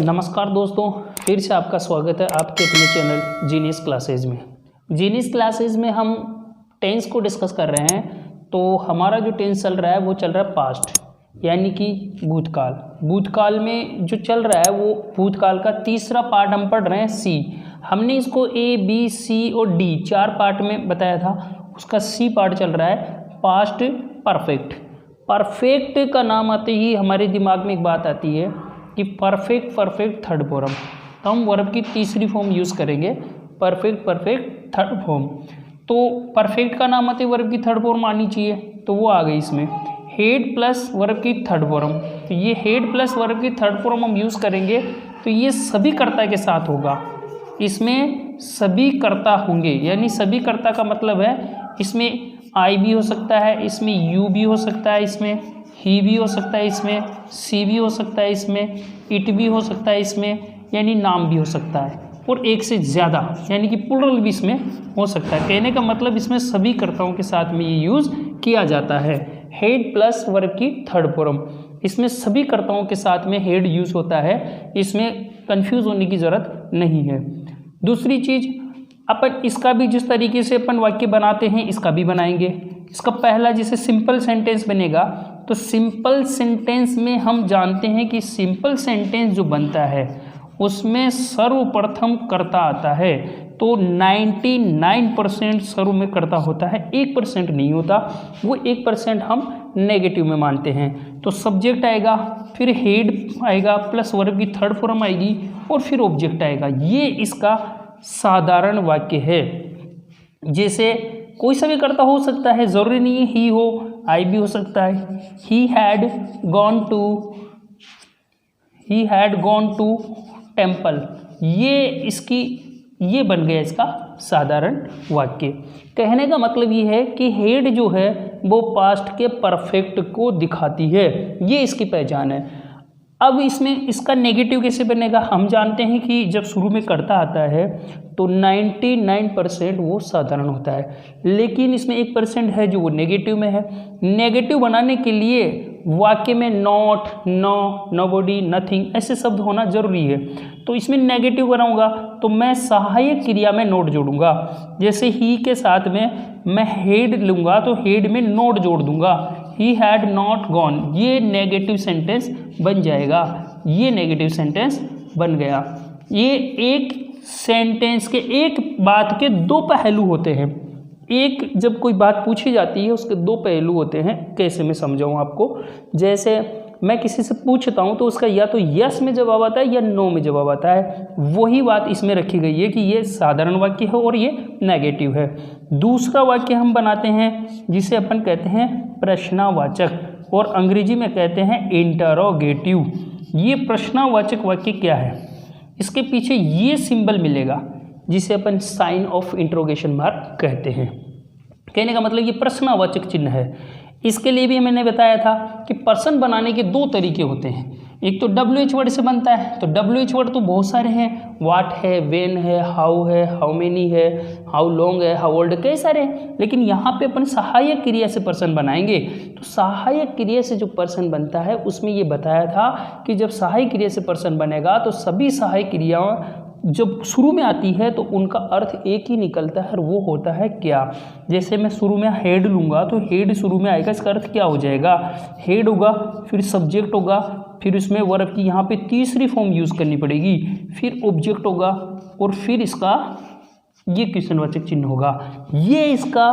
नमस्कार दोस्तों, फिर से आपका स्वागत है आपके अपने चैनल जीनियस क्लासेज में। जीनियस क्लासेज में हम टेंस को डिस्कस कर रहे हैं। तो हमारा जो टेंस चल रहा है वो चल रहा है पास्ट, यानी कि भूतकाल। भूतकाल में जो चल रहा है वो भूतकाल का तीसरा पार्ट हम पढ़ रहे हैं सी। हमने इसको ए बी सी और डी 4 पार्ट में बताया था, उसका सी पार्ट चल रहा है पास्ट परफेक्ट। परफेक्ट का नाम आते ही हमारे दिमाग में एक बात आती है कि परफेक्ट थर्ड फॉर्म, तो हम वर्ब की तीसरी फॉर्म यूज़ करेंगे परफेक्ट थर्ड फॉर्म। तो परफेक्ट का नाम आते ही वर्ब की थर्ड फॉर्म आनी चाहिए, तो वो आ गई इसमें हेड प्लस वर्ब की थर्ड फॉर्म। तो ये हेड प्लस वर्ब की थर्ड फॉर्म हम यूज़ करेंगे, तो ये सभी कर्ता के साथ होगा। इसमें सभी कर्ता होंगे, यानी सभी कर्ता का मतलब है इसमें आई भी हो सकता है, इसमें यू भी हो सकता है, इसमें ही भी हो सकता है, इसमें सी भी हो सकता है, इसमें इट भी हो सकता है, इसमें यानी नाम भी हो सकता है, और एक से ज़्यादा यानी कि प्लुरल भी इसमें हो सकता है। कहने का मतलब इसमें सभी कर्ताओं के साथ में ये यूज़ किया जाता है। हेड प्लस वर्ब की थर्ड फॉर्म, इसमें सभी कर्ताओं के साथ में हेड यूज़ होता है, इसमें कंफ्यूज होने की ज़रूरत नहीं है। दूसरी चीज़, अपन इसका भी जिस तरीके से अपन वाक्य बनाते हैं इसका भी बनाएंगे। इसका पहला जैसे सिंपल सेंटेंस बनेगा, तो सिंपल सेंटेंस में हम जानते हैं कि सिंपल सेंटेंस जो बनता है उसमें सर्वप्रथम कर्ता आता है। तो 99% सर्व में कर्ता होता है, 1% नहीं होता। वो 1% हम नेगेटिव में मानते हैं। तो सब्जेक्ट आएगा, फिर हेड आएगा, प्लस वर्ब की थर्ड फॉर्म आएगी, और फिर ऑब्जेक्ट आएगा। ये इसका साधारण वाक्य है। जैसे कोई सा भी कर्ता हो सकता है, ज़रूरी नहीं है ही हो, आई भी हो सकता है। He had gone to temple, ये बन गया इसका साधारण वाक्य। कहने का मतलब ये है कि हेड जो है वो पास्ट के परफेक्ट को दिखाती है, ये इसकी पहचान है। अब इसमें इसका नेगेटिव कैसे बनेगा? हम जानते हैं कि जब शुरू में कर्ता आता है तो 99% वो साधारण होता है, लेकिन इसमें 1% है जो वो नेगेटिव में है। नेगेटिव बनाने के लिए वाक्य में नॉट, नो, नोबडी, नथिंग ऐसे शब्द होना जरूरी है। तो इसमें नेगेटिव बनाऊंगा तो मैं सहायक क्रिया में नोट जोड़ूंगा। जैसे ही के साथ में मैं हेड लूंगा तो हेड में नोट जोड़ दूंगा, ही हैड नॉट गॉन, ये नेगेटिव सेंटेंस बन जाएगा। ये नेगेटिव सेंटेंस बन गया। ये एक सेंटेंस के, एक बात के दो पहलू होते हैं। एक जब कोई बात पूछी जाती है उसके दो पहलू होते हैं। कैसे मैं समझाऊं आपको? जैसे मैं किसी से पूछता हूं तो उसका या तो यस में जवाब आता है या नो में जवाब आता है। वही बात इसमें रखी गई है कि ये साधारण वाक्य है और ये नेगेटिव है। दूसरा वाक्य हम बनाते हैं जिसे अपन कहते हैं प्रश्नवाचक, और अंग्रेजी में कहते हैं इंटरोगेटिव। ये प्रश्नवाचक वाक्य क्या है? इसके पीछे ये सिंबल मिलेगा जिसे अपन साइन ऑफ इंट्रोगेशन मार्क कहते हैं। कहने का मतलब ये प्रश्नवाचक चिन्ह है। इसके लिए भी मैंने बताया था कि पर्सन बनाने के दो तरीके होते हैं। एक तो WH वर्ड से बनता है, तो WH वर्ड तो बहुत सारे हैं, वाट है, वेन है, हाउ है, हाउ मेनी है, हाउ लॉन्ग है, हाउ ओल्ड, कई सारे हैं। लेकिन यहाँ पे अपन सहायक क्रिया से पर्सन बनाएंगे। तो सहायक क्रिया से जो पर्सन बनता है उसमें ये बताया था कि जब सहायक क्रिया से पर्सन बनेगा तो सभी सहायक क्रियाओं जब शुरू में आती है तो उनका अर्थ एक ही निकलता है, और वो होता है क्या। जैसे मैं शुरू में हेड लूँगा तो हेड शुरू में आएगा, इसका अर्थ क्या हो जाएगा? हेड होगा, फिर सब्जेक्ट होगा, फिर इसमें वर्ब की यहाँ पे तीसरी फॉर्म यूज़ करनी पड़ेगी, फिर ऑब्जेक्ट होगा, और फिर इसका ये क्वेश्चनवाचक चिन्ह होगा। ये इसका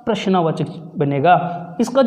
प्रश्नवाचक बनेगा। इसका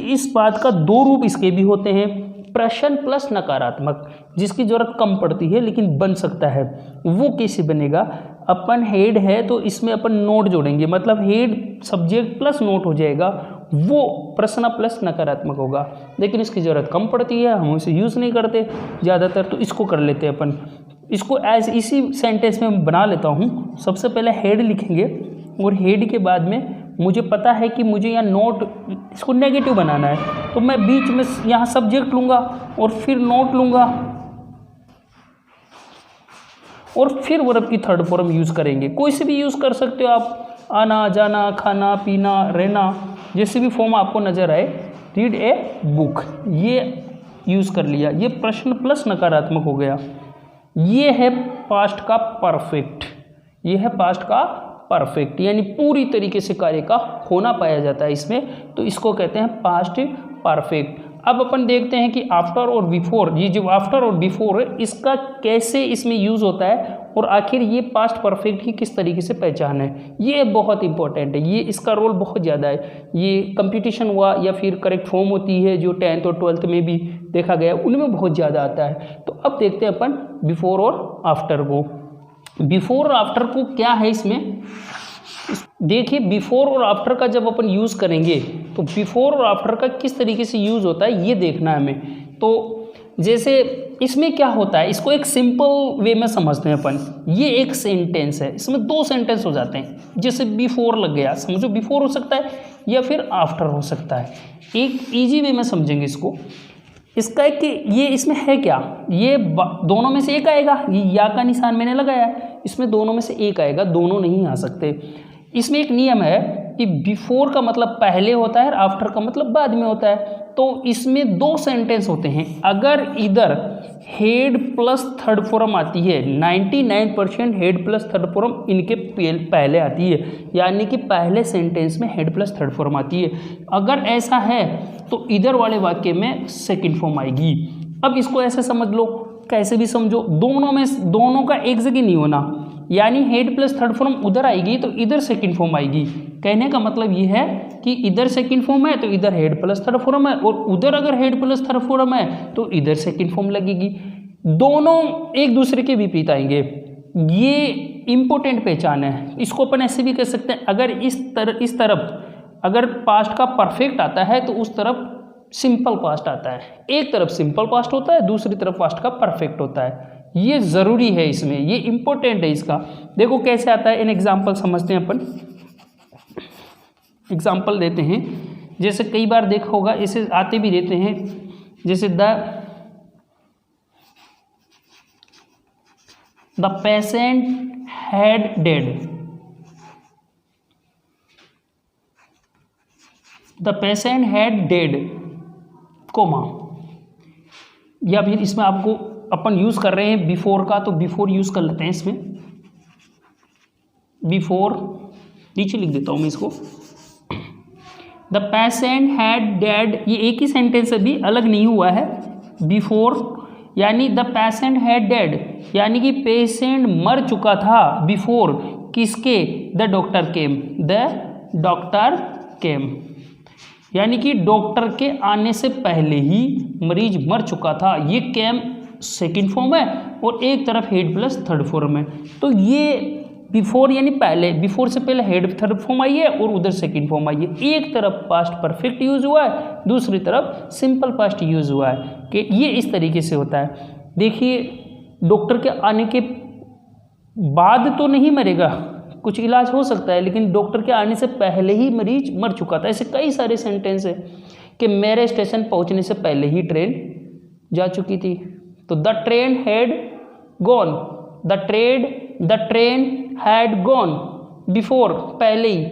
इस बात का दो रूप इसके भी होते हैं, प्रश्न प्लस नकारात्मक, जिसकी जरूरत कम पड़ती है लेकिन बन सकता है। वो कैसे बनेगा? अपन हेड है तो इसमें अपन नोट जोड़ेंगे, मतलब हेड सब्जेक्ट प्लस नोट हो जाएगा, वो प्रश्न प्लस नकारात्मक होगा। लेकिन इसकी ज़रूरत कम पड़ती है, हम इसे यूज़ नहीं करते ज़्यादातर, तो इसको कर लेते हैं अपन। इसको एज इसी सेंटेंस में बना लेता हूँ। सबसे पहले हेड लिखेंगे, और हेड के बाद में मुझे पता है कि मुझे यहाँ नोट, इसको नेगेटिव बनाना है, तो मैं बीच में यहाँ सब्जेक्ट लूँगा और फिर नोट लूँगा, और फिर वर्ब की थर्ड फॉर्म यूज़ करेंगे। कोई से भी यूज़ कर सकते हो आप, आना जाना, खाना पीना, रहना, जैसे भी फॉर्म आपको नज़र आए। रीड ए बुक, ये यूज़ कर लिया, ये प्रश्न प्लस नकारात्मक हो गया। ये है पास्ट का परफेक्ट, ये है पास्ट का परफेक्ट, यानी पूरी तरीके से कार्य का होना पाया जाता है इसमें, तो इसको कहते हैं पास्ट परफेक्ट। अब अपन देखते हैं कि आफ्टर और बिफोर, ये जो आफ्टर और बिफोर है इसका कैसे इसमें यूज़ होता है और आखिर ये पास्ट परफेक्ट की किस तरीके से पहचान है, ये बहुत इंपॉर्टेंट है, ये इसका रोल बहुत ज़्यादा है। ये कंपटीशन हुआ या फिर करेक्ट फॉर्म होती है जो 10th और 12th में भी देखा गया, उनमें बहुत ज़्यादा आता है। तो अब देखते हैं अपन बिफोर और आफ्टर को। बिफोर और आफ्टर को क्या है इसमें, देखिए बिफोर और आफ्टर का जब अपन यूज़ करेंगे तो बिफोर और आफ्टर का किस तरीके से यूज़ होता है ये देखना है हमें। तो जैसे इसमें क्या होता है, इसको एक सिंपल वे में समझते हैं अपन। ये एक सेंटेंस है, इसमें 2 सेंटेंस हो जाते हैं, जैसे बिफोर लग गया, समझो बिफोर हो सकता है या फिर आफ्टर हो सकता है। एक इजी वे में समझेंगे इसको। इसका एक कि ये इसमें है क्या, ये दोनों में से एक आएगा, ये या का निशान मैंने लगाया है, इसमें दोनों में से एक आएगा, दोनों नहीं आ सकते। इसमें एक नियम है कि बिफोर का मतलब पहले होता है और आफ्टर का मतलब बाद में होता है। तो इसमें 2 सेंटेंस होते हैं, अगर इधर हेड प्लस थर्ड फॉर्म आती है, 99% हेड प्लस थर्ड फॉर्म इनके पहले आती है, यानी कि पहले सेंटेंस में हेड प्लस थर्ड फॉर्म आती है। अगर ऐसा है तो इधर वाले वाक्य में सेकंड फॉर्म आएगी। अब इसको ऐसे समझ लो, कैसे भी समझो, दोनों का एक जगह नहीं होना, यानी हेड प्लस थर्ड फॉर्म उधर आएगी तो इधर सेकंड फॉर्म आएगी। कहने का मतलब ये है कि इधर सेकंड फॉर्म है तो इधर हेड प्लस थर्ड फॉर्म है, और उधर अगर हेड प्लस थर्ड फॉर्म है तो इधर सेकंड फॉर्म लगेगी। दोनों एक दूसरे के विपरीत आएंगे, ये इंपॉर्टेंट पहचान है। इसको अपन ऐसे भी कह सकते हैं, अगर इस तरफ अगर पास्ट का परफेक्ट आता है तो उस तरफ सिंपल पास्ट आता है, एक तरफ सिंपल पास्ट होता है, दूसरी तरफ पास्ट का परफेक्ट होता है। ये ज़रूरी है, इसमें ये इंपॉर्टेंट है इसका। देखो कैसे आता है, इन एग्जाम्पल समझते हैं अपन। एग्जाम्पल देते हैं, जैसे कई बार देखा होगा, ऐसे आते भी रहते हैं, जैसे the patient had dead, the patient had dead coma, या फिर इसमें आपको अपन यूज़ कर रहे हैं बिफोर का, तो बिफोर यूज़ कर लेते हैं इसमें। बिफोर नीचे लिख देता हूँ मैं इसको, द पेशेंट हैड डेड, ये एक ही सेंटेंस अभी अलग नहीं हुआ है। बिफोर यानी द पेशेंट हैड डेड, यानी कि पेशेंट मर चुका था बिफोर किसके, the doctor came, the doctor केम, यानी कि डॉक्टर के आने से पहले ही मरीज मर चुका था। ये केम सेकंड फॉर्म है और एक तरफ हेड प्लस थर्ड फॉर्म है, तो ये बिफोर यानी पहले, बिफोर से पहले हेड थर्ड फॉर्म आई है और उधर सेकंड फॉर्म आई है। एक तरफ पास्ट परफेक्ट यूज हुआ है, दूसरी तरफ सिंपल पास्ट यूज हुआ है, कि ये इस तरीके से होता है। देखिए डॉक्टर के आने के बाद तो नहीं मरेगा, कुछ इलाज हो सकता है, लेकिन डॉक्टर के आने से पहले ही मरीज मर चुका था। ऐसे कई सारे सेंटेंस है कि मेरे स्टेशन पहुंचने से पहले ही ट्रेन जा चुकी थी, तो the train had gone, the train had gone before, पहले ही,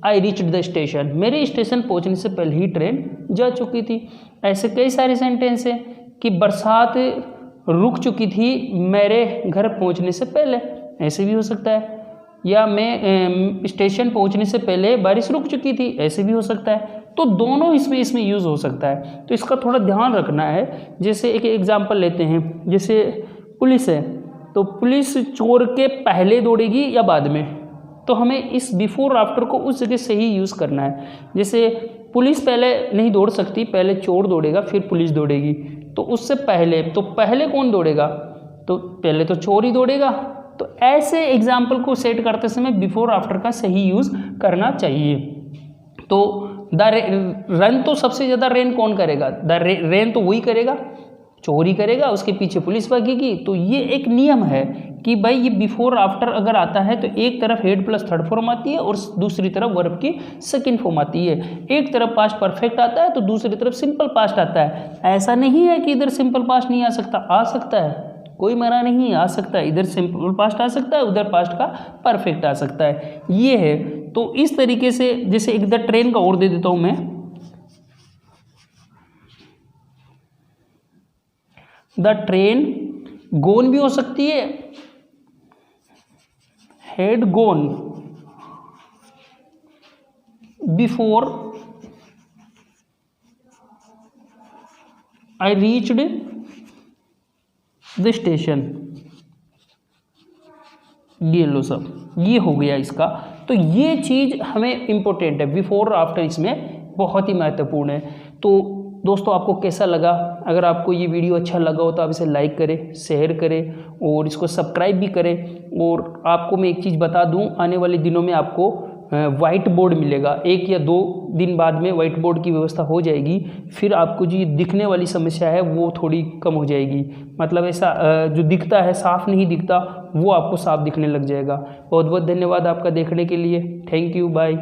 आई रीच्ड द स्टेशन, मेरे स्टेशन पहुंचने से पहले ही ट्रेन जा चुकी थी। ऐसे कई सारे सेंटेंस है कि बरसात रुक चुकी थी मेरे घर पहुंचने से पहले, ऐसे भी हो सकता है, या मैं स्टेशन पहुंचने से पहले बारिश रुक चुकी थी, ऐसे भी हो सकता है। तो दोनों इसमें यूज़ हो सकता है, तो इसका थोड़ा ध्यान रखना है। जैसे एक एग्जांपल लेते हैं, जैसे पुलिस है, तो पुलिस चोर के पहले दौड़ेगी या बाद में, तो हमें इस बिफोर आफ्टर को उस जगह से ही यूज़ करना है। जैसे पुलिस पहले नहीं दौड़ सकती, पहले चोर दौड़ेगा फिर पुलिस दौड़ेगी, तो उससे पहले, तो पहले कौन दौड़ेगा, तो पहले तो चोर ही दौड़ेगा। तो ऐसे एग्जाम्पल को सेट करते समय बिफोर आफ्टर का सही यूज़ करना चाहिए। तो द रन तो सबसे ज़्यादा रेन कौन करेगा, द रेन तो वही करेगा, चोरी करेगा, उसके पीछे पुलिस भागेगी। तो ये एक नियम है कि भाई ये बिफोर आफ्टर अगर आता है तो एक तरफ हेड प्लस थर्ड फॉर्म आती है और दूसरी तरफ वर्ब की सेकंड फॉर्म आती है। एक तरफ पास्ट परफेक्ट आता है तो दूसरी तरफ सिंपल पास्ट आता है। ऐसा नहीं है कि इधर सिंपल पास्ट नहीं आ सकता, आ सकता है, कोई मना नहीं, आ सकता है, इधर सिंपल पास्ट आ सकता है, उधर पास्ट का परफेक्ट आ सकता है, ये है। तो इस तरीके से, जैसे एक इधर ट्रेन का और दे देता हूँ मैं, द ट्रेन गोन भी हो सकती है, had gone before I reached the station. ये लो सब, ये हो गया इसका। तो ये चीज़ हमें इम्पोर्टेंट है, बिफोर और आफ्टर इसमें बहुत ही महत्वपूर्ण है। तो दोस्तों आपको कैसा लगा? अगर आपको ये वीडियो अच्छा लगा हो तो आप इसे लाइक करें, शेयर करें और इसको सब्सक्राइब भी करें। और आपको मैं एक चीज़ बता दूं, आने वाले दिनों में आपको वाइट बोर्ड मिलेगा, 1 या 2 दिन बाद में वाइट बोर्ड की व्यवस्था हो जाएगी। फिर आपको जो दिखने वाली समस्या है वो थोड़ी कम हो जाएगी, मतलब ऐसा जो दिखता है साफ नहीं दिखता वो आपको साफ दिखने लग जाएगा। बहुत बहुत धन्यवाद आपका देखने के लिए। Thank you, bye.